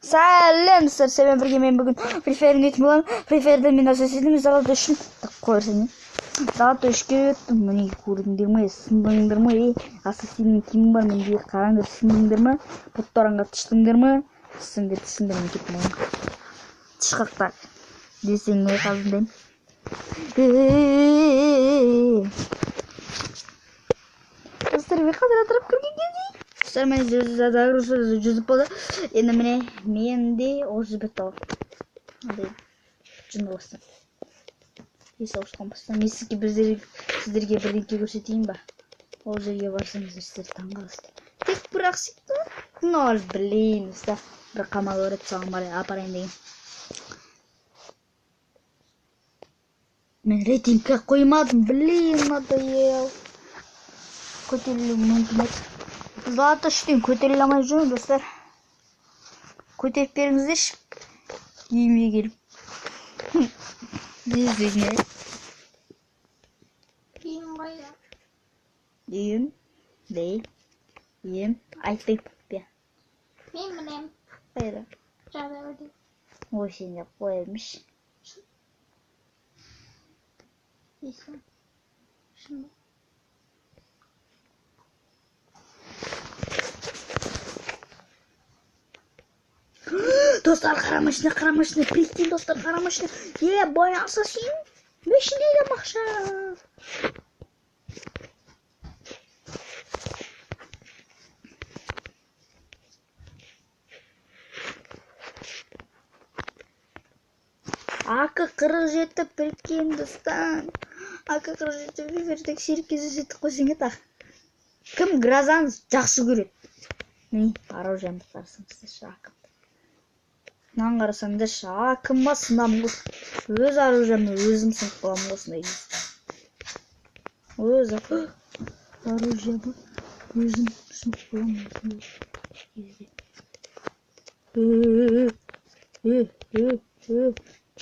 Сәлем достар, сәлем бірге мен бүгін преферін өтім боламын. Преферді мен асасетім залаты үшін қойырсың. Залаты үшке өттім. Міне көрдіңдер ме, сындыңдыр ма? Асасетінің кімі бар, менде қараңдар, сындыңдыр ма? Бұттарыңға түштіңдер ма? Түсіңдер ме кеттім оған. Тышқақтар десең не қазындайым. Достар, мен қазір атырап көрген кезде достар, мен жүзіп болды. Енді міне менде ол жібет алып жын болсын. Есі ауышқан бастан мен сіздерге бірдеңке көрсетейін ба? Ол жерге барсаңыздар сіздер таңғаласыздар. Тек бір ақсиқты нөл білейін достар, бір қамал өрет саған апарайын деген. Мен рейтингке қоймадым, білейін, надоел. Көтерілу мүмкін еді. Залаты үштен көтеріле алмай жүрмін достар. Көтеріп беріңіздерші. Үйіме келіп. Дезіне. Үйім қайда? Үйім. Үйім. Айтпайым бе. Мен білем. Қайда? Жада өдей. Ой, сен де қойылмыш. Дейсің. Шында. Достар, қара машина, прикинь, достар, қара машина. Бой ассасин. Машинеге мақша. АК-47 прикинь, достар. АК-47 префердік серік кездесетті қойсың ет ақ. Кім грозаны жақсы көреді? Міне, оружиемді қарасаңыздар шақым. Нан қарасаңдар шақым ба сынамын қос. Өз оружиемді өзім сынып боламын қосындай. Өз оружиемді өзім сынып боламын қосындай.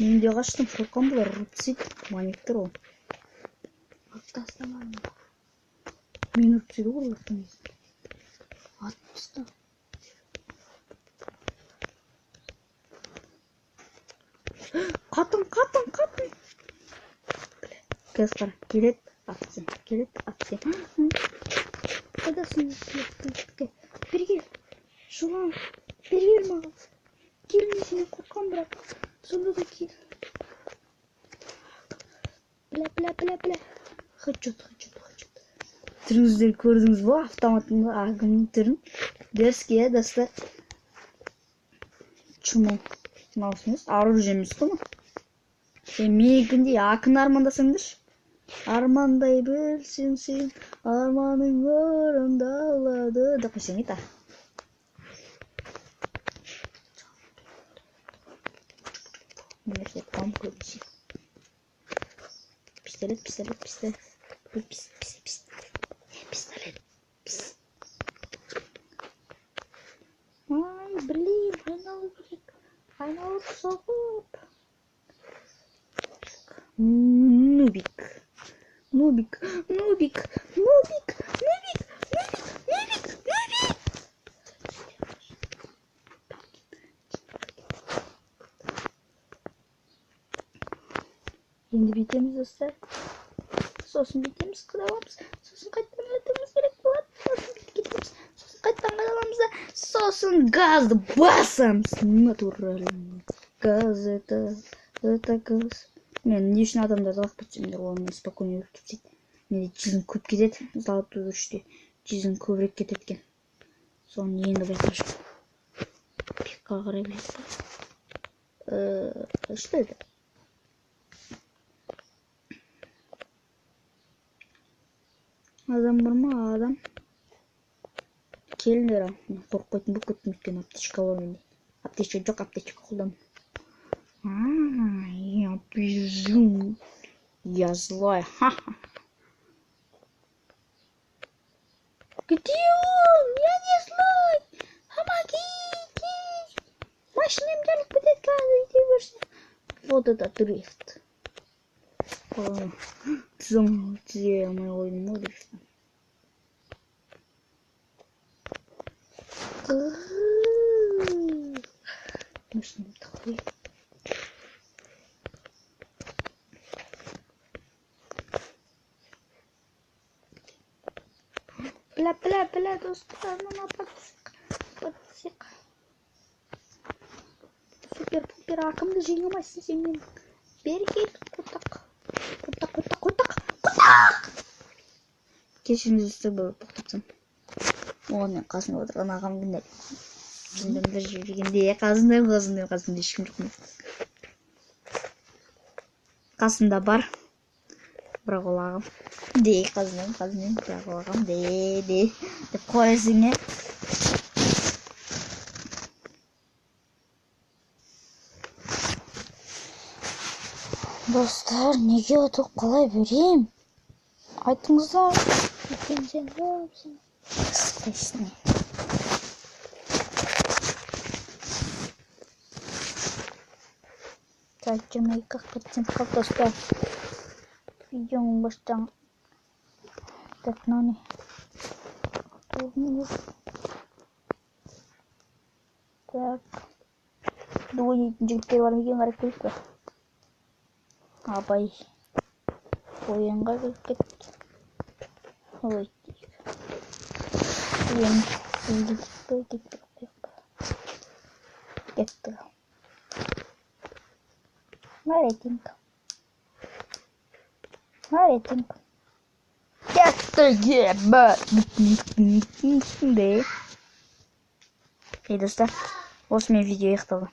Мен де қаштым, қорқам бұлар ұртсид, маниктер ол. Аттастамадым. Мен ұртсиді ғой ұрттың. Атпысты. Қатын. Көз қара, келет, атсен. Қайдасың, берге, жылан, бергел маған. Келмесіне қорқам бірақ, сонда да кел. Бля. Хычет. Түріңіздер көрдіңіз ба, автоматында ағымның түрін. Дерзкий, достар. Чумол. Наусыңыз, оружие емес қой ма? Менікіндей ақын армандасаңдаршы. Армандай білсең сен, арманың орындалады. Да қойсаң ет, Мерсет там көбісі. Пистолет. Ай, блин, айналып соғып. Нубик. Енді бетеміз достар. Сосын бетеміз қыдаламыз. Сосын қайттан өтіміз керек болады. Сосын кетеміз. Сосын қайттан қыдаламыз да. Сосын газды басамыз. Натурально. Газ это газ. Мен не үшін адамдарды лақ бітсемдер, олармен спокойно өріп кетсейді. Менде жизнь көп кетеді. Залаты үште жизнь көбірек кететкен. Соны енді байқап жүр. Пикқа қарай біледі. Что это? Адам бар ма, адам? Келіндер ал. Қорқпайтын бұл көттім өткен аптечка бар менде. Аптечка жоқ, аптечка қолдам. Я бежу. Я злой. Где он? Я не злой. Помогите. Машинам жаль будет каждый. Вот это дрифт. Где моего дрифта? Üstünde takılıyor. Bla dostlar, ne yapacak? Süper puper akımda жеңемezsin sen benim. Beri gel kutak. Kutak. Кешіріңіз үсті болып тоқтатсам. Оған қасында отырған ағам күндер. Жүзімден бір жүргенде қасында ешкім жоқ. Қасында бар. Бірақ ол ағам. Қасында бірақ ол ағам. Деп қойсың е. Dostlar, неге ұтып қалай берейім? Айтыңыздар. Өйткені сен жоқсың. Қысқайсың. Так, 22% қалды достар. Видеоның баштан. Так, мынаны. Так. Ойнайтын жігіттер бар екен, қарап көрейік пе? Абай ойынға кіріп кетті. Ой, кетті. Маретинг. Кетті, ебать. Ей, достар, осымен видео аяқталды.